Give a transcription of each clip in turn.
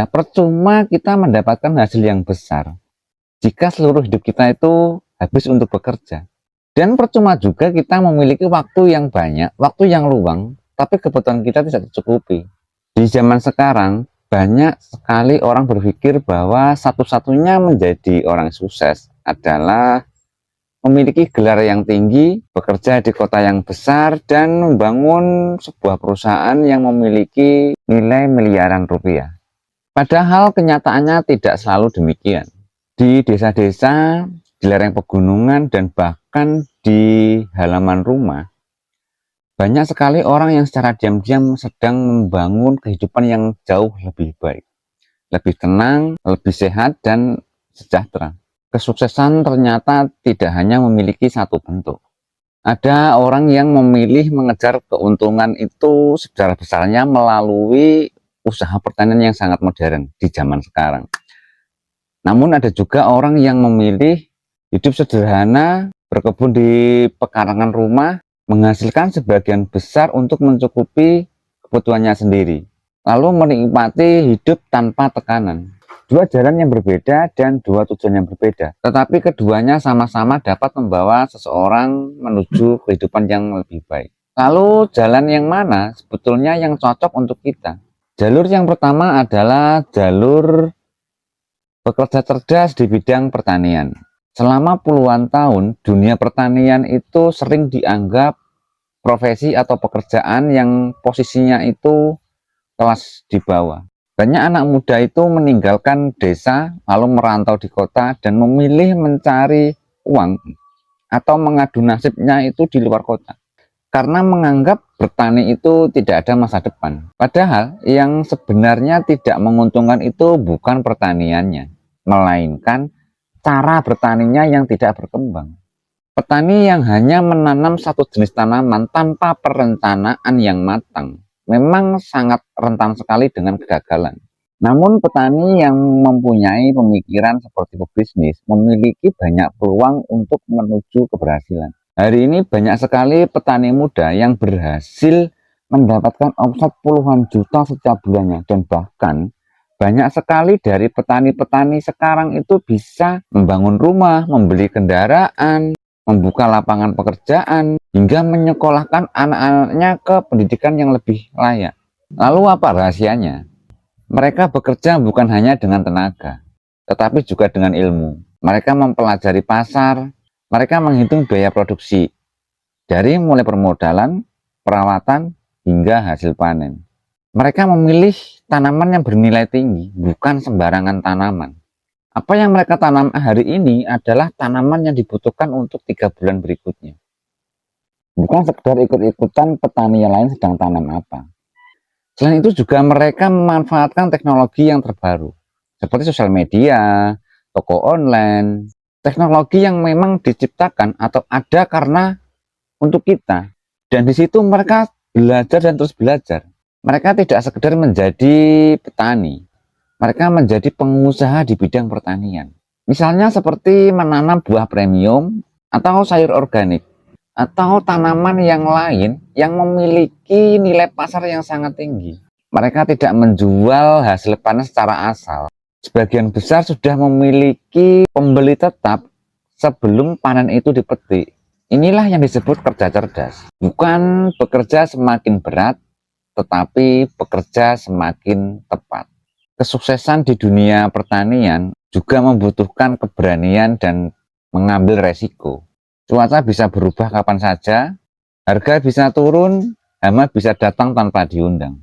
Nah, percuma kita mendapatkan hasil yang besar jika seluruh hidup kita itu habis untuk bekerja. Dan percuma juga kita memiliki waktu yang banyak, waktu yang luang, tapi kebutuhan kita tidak tercukupi. Di zaman sekarang, banyak sekali orang berpikir bahwa satu-satunya menjadi orang sukses adalah memiliki gelar yang tinggi, bekerja di kota yang besar, dan membangun sebuah perusahaan yang memiliki nilai miliaran rupiah. Padahal kenyataannya tidak selalu demikian. Di desa-desa, di lereng pegunungan, dan bahkan di halaman rumah, banyak sekali orang yang secara diam-diam sedang membangun kehidupan yang jauh lebih baik, lebih tenang, lebih sehat, dan sejahtera. Kesuksesan ternyata tidak hanya memiliki satu bentuk. Ada orang yang memilih mengejar keuntungan itu secara besarnya melalui usaha pertanian yang sangat modern di zaman sekarang. Namun ada juga orang yang memilih hidup sederhana, berkebun di pekarangan rumah, menghasilkan sebagian besar untuk mencukupi kebutuhannya sendiri, lalu menikmati hidup tanpa tekanan. Dua jalan yang berbeda dan dua tujuan yang berbeda, tetapi keduanya sama-sama dapat membawa seseorang menuju kehidupan yang lebih baik. Lalu jalan yang mana sebetulnya yang cocok untuk kita? Jalur yang pertama adalah jalur bekerja cerdas di bidang pertanian. Selama puluhan tahun, dunia pertanian itu sering dianggap profesi atau pekerjaan yang posisinya itu kelas di bawah. Banyak anak muda itu meninggalkan desa, lalu merantau di kota dan memilih mencari uang atau mengadu nasibnya itu di luar kota. Karena menganggap bertani itu tidak ada masa depan. Padahal yang sebenarnya tidak menguntungkan itu bukan pertaniannya, melainkan cara bertaninya yang tidak berkembang. Petani yang hanya menanam satu jenis tanaman tanpa perencanaan yang matang memang sangat rentan sekali dengan kegagalan. Namun petani yang mempunyai pemikiran seperti pebisnis memiliki banyak peluang untuk menuju keberhasilan. Hari ini banyak sekali petani muda yang berhasil mendapatkan omset puluhan juta setiap bulannya, dan bahkan banyak sekali dari petani-petani sekarang itu bisa membangun rumah, membeli kendaraan, membuka lapangan pekerjaan, hingga menyekolahkan anak-anaknya ke pendidikan yang lebih layak. Lalu apa rahasianya? Mereka bekerja bukan hanya dengan tenaga, tetapi juga dengan ilmu. Mereka mempelajari pasar, mereka menghitung biaya produksi, dari mulai permodalan, perawatan, hingga hasil panen. Mereka memilih tanaman yang bernilai tinggi, bukan sembarangan tanaman. Apa yang mereka tanam hari ini adalah tanaman yang dibutuhkan untuk 3 bulan berikutnya. Bukan sekedar ikut-ikutan petani yang lain sedang tanam apa. Selain itu juga mereka memanfaatkan teknologi yang terbaru, seperti sosial media, toko online, teknologi yang memang diciptakan atau ada karena untuk kita. Dan di situ mereka belajar dan terus belajar. Mereka tidak sekedar menjadi petani, mereka menjadi pengusaha di bidang pertanian. Misalnya seperti menanam buah premium atau sayur organik atau tanaman yang lain yang memiliki nilai pasar yang sangat tinggi. Mereka tidak menjual hasil panen secara asal. Sebagian besar sudah memiliki pembeli tetap sebelum panen itu dipetik. Inilah yang disebut kerja cerdas. Bukan bekerja semakin berat, tetapi bekerja semakin tepat. Kesuksesan di dunia pertanian juga membutuhkan keberanian dan mengambil resiko. Cuaca bisa berubah kapan saja, harga bisa turun, hama bisa datang tanpa diundang.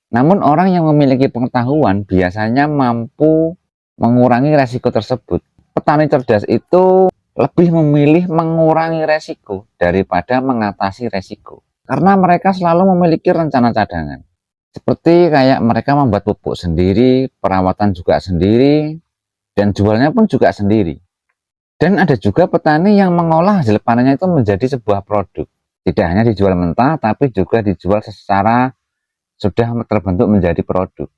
Namun orang yang memiliki pengetahuan biasanya mampu mengurangi resiko tersebut. Petani cerdas itu lebih memilih mengurangi resiko daripada mengatasi resiko. Karena mereka selalu memiliki rencana cadangan. Seperti kayak mereka membuat pupuk sendiri, perawatan juga sendiri, dan jualnya pun juga sendiri. Dan ada juga petani yang mengolah hasil panennya itu menjadi sebuah produk. Tidak hanya dijual mentah, tapi juga dijual secara sudah terbentuk menjadi produk.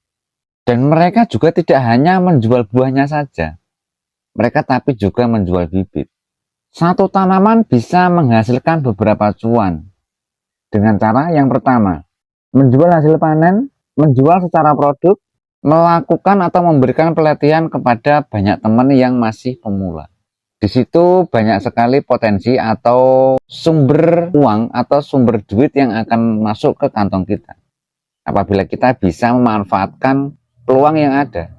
Dan mereka juga tidak hanya menjual buahnya saja, mereka tapi juga menjual bibit. Satu tanaman bisa menghasilkan beberapa cuan dengan cara yang pertama, menjual hasil panen, menjual secara produk, melakukan atau memberikan pelatihan kepada banyak teman yang masih pemula. Di situ banyak sekali potensi atau sumber uang atau sumber duit yang akan masuk ke kantong kita apabila kita bisa memanfaatkan peluang yang ada.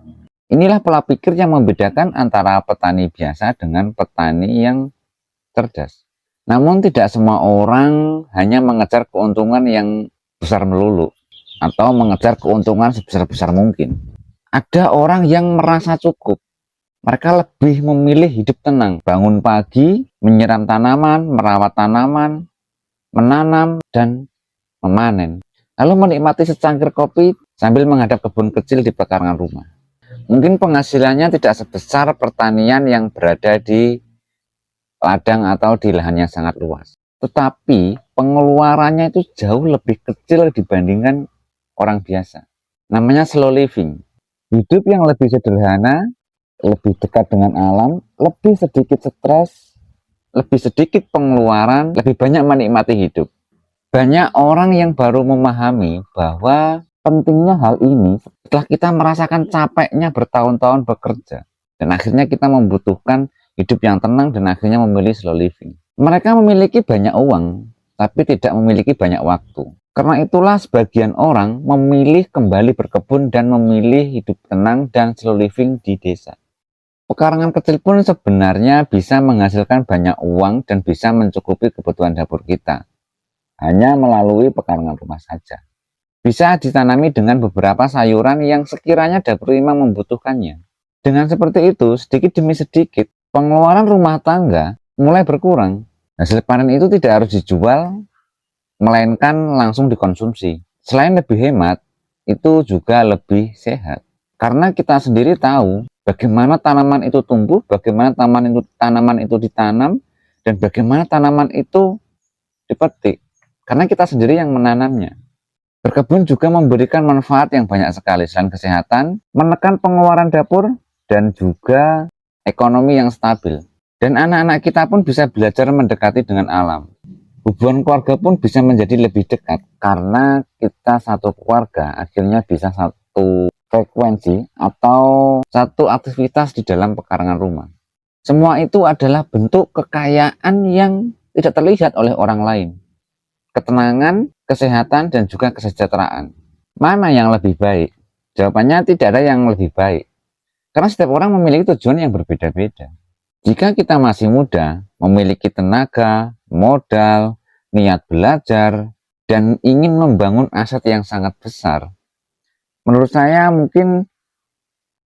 Inilah pola pikir yang membedakan antara petani biasa dengan petani yang cerdas. Namun tidak semua orang hanya mengejar keuntungan yang besar melulu atau mengejar keuntungan sebesar-besar mungkin. Ada orang yang merasa cukup. Mereka lebih memilih hidup tenang, bangun pagi, menyiram tanaman, merawat tanaman, menanam, dan memanen. Lalu menikmati secangkir kopi sambil menghadap kebun kecil di pekarangan rumah. Mungkin penghasilannya tidak sebesar pertanian yang berada di ladang atau di lahan yang sangat luas. Tetapi pengeluarannya itu jauh lebih kecil dibandingkan orang biasa. Namanya slow living. Hidup yang lebih sederhana, lebih dekat dengan alam, lebih sedikit stres, lebih sedikit pengeluaran, lebih banyak menikmati hidup. Banyak orang yang baru memahami bahwa pentingnya hal ini setelah kita merasakan capeknya bertahun-tahun bekerja. Dan akhirnya kita membutuhkan hidup yang tenang dan akhirnya memilih slow living. Mereka memiliki banyak uang, tapi tidak memiliki banyak waktu. Karena itulah sebagian orang memilih kembali berkebun dan memilih hidup tenang dan slow living di desa. Pekarangan kecil pun sebenarnya bisa menghasilkan banyak uang dan bisa mencukupi kebutuhan dapur kita. Hanya melalui pekarangan rumah saja. Bisa ditanami dengan beberapa sayuran yang sekiranya dapur imam membutuhkannya. Dengan seperti itu, sedikit demi sedikit, pengeluaran rumah tangga mulai berkurang. Hasil panen itu tidak harus dijual, melainkan langsung dikonsumsi. Selain lebih hemat, itu juga lebih sehat. Karena kita sendiri tahu bagaimana tanaman itu tumbuh, bagaimana tanaman itu ditanam, dan bagaimana tanaman itu dipetik. Karena kita sendiri yang menanamnya. Berkebun juga memberikan manfaat yang banyak sekali selain kesehatan, menekan pengeluaran dapur, dan juga ekonomi yang stabil. Dan anak-anak kita pun bisa belajar mendekati dengan alam. Hubungan keluarga pun bisa menjadi lebih dekat karena kita satu keluarga akhirnya bisa satu frekuensi atau satu aktivitas di dalam pekarangan rumah. Semua itu adalah bentuk kekayaan yang tidak terlihat oleh orang lain. Ketenangan, kesehatan, dan juga kesejahteraan. Mana yang lebih baik? Jawabannya tidak ada yang lebih baik. Karena setiap orang memiliki tujuan yang berbeda-beda. Jika kita masih muda, memiliki tenaga, modal, niat belajar, dan ingin membangun aset yang sangat besar, menurut saya mungkin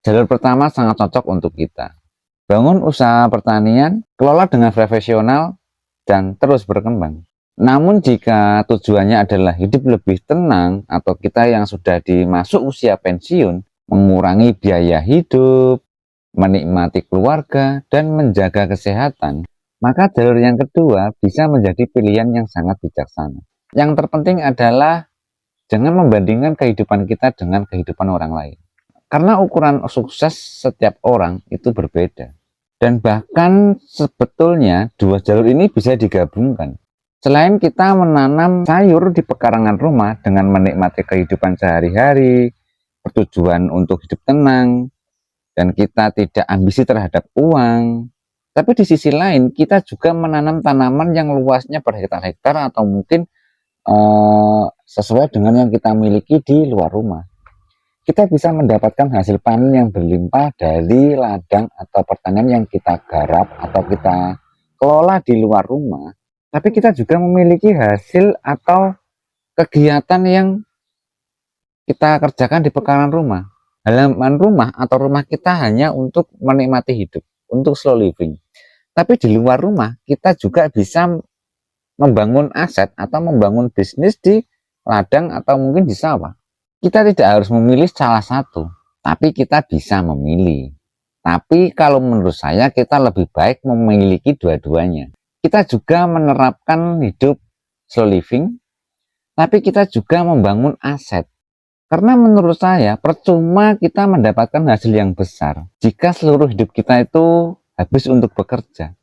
jalur pertama sangat cocok untuk kita. Bangun usaha pertanian, kelola dengan profesional, dan terus berkembang. Namun jika tujuannya adalah hidup lebih tenang atau kita yang sudah dimasuk usia pensiun, mengurangi biaya hidup, menikmati keluarga, dan menjaga kesehatan, maka jalur yang kedua bisa menjadi pilihan yang sangat bijaksana. Yang terpenting adalah jangan membandingkan kehidupan kita dengan kehidupan orang lain. Karena ukuran sukses setiap orang itu berbeda. Dan bahkan sebetulnya dua jalur ini bisa digabungkan. Selain kita menanam sayur di pekarangan rumah dengan menikmati kehidupan sehari-hari, bertujuan untuk hidup tenang, dan kita tidak ambisi terhadap uang, tapi di sisi lain kita juga menanam tanaman yang luasnya berhektar-hektar atau mungkin sesuai dengan yang kita miliki di luar rumah. Kita bisa mendapatkan hasil panen yang berlimpah dari ladang atau pertanian yang kita garap atau kita kelola di luar rumah. Tapi kita juga memiliki hasil atau kegiatan yang kita kerjakan di pekarangan rumah. Halaman rumah atau rumah kita hanya untuk menikmati hidup, untuk slow living. Tapi di luar rumah kita juga bisa membangun aset atau membangun bisnis di ladang atau mungkin di sawah. Kita tidak harus memilih salah satu, tapi kita bisa memilih. Tapi kalau menurut saya kita lebih baik memiliki dua-duanya. Kita juga menerapkan hidup slow living, tapi kita juga membangun aset. Karena menurut saya percuma kita mendapatkan hasil yang besar jika seluruh hidup kita itu habis untuk bekerja.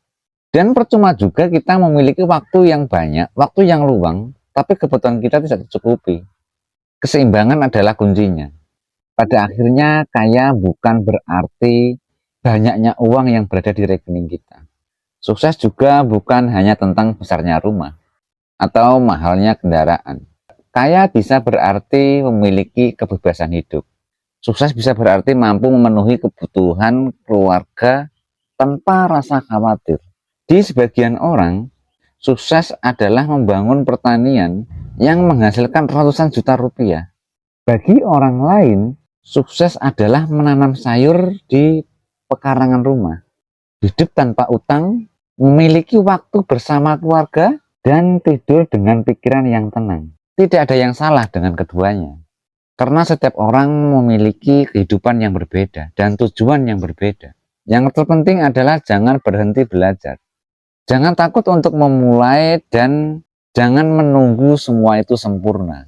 Dan percuma juga kita memiliki waktu yang banyak, waktu yang luang, tapi kebutuhan kita tidak tercukupi. Keseimbangan adalah kuncinya. Pada akhirnya kaya bukan berarti banyaknya uang yang berada di rekening kita. Sukses juga bukan hanya tentang besarnya rumah atau mahalnya kendaraan. Kaya bisa berarti memiliki kebebasan hidup. Sukses bisa berarti mampu memenuhi kebutuhan keluarga tanpa rasa khawatir. Di sebagian orang, sukses adalah membangun pertanian yang menghasilkan ratusan juta rupiah. Bagi orang lain, sukses adalah menanam sayur di pekarangan rumah, hidup tanpa utang, memiliki waktu bersama keluarga, dan tidur dengan pikiran yang tenang. Tidak ada yang salah dengan keduanya, karena setiap orang memiliki kehidupan yang berbeda dan tujuan yang berbeda. Yang terpenting adalah jangan berhenti belajar. Jangan takut untuk memulai dan jangan menunggu semua itu sempurna.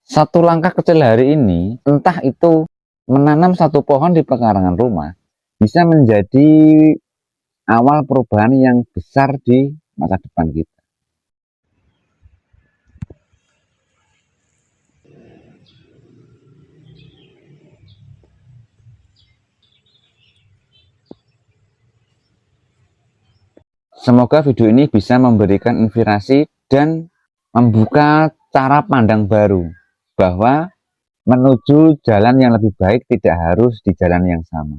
Satu langkah kecil hari ini, entah itu menanam satu pohon di pekarangan rumah, bisa menjadi awal perubahan yang besar di masa depan kita. Semoga video ini bisa memberikan inspirasi dan membuka cara pandang baru bahwa menuju jalan yang lebih baik tidak harus di jalan yang sama.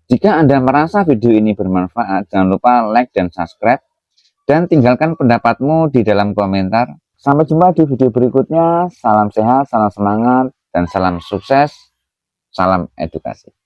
Jika Anda merasa video ini bermanfaat, jangan lupa like dan subscribe, dan tinggalkan pendapatmu di dalam komentar. Sampai jumpa di video berikutnya. Salam sehat, salam semangat, dan salam sukses, salam edukasi.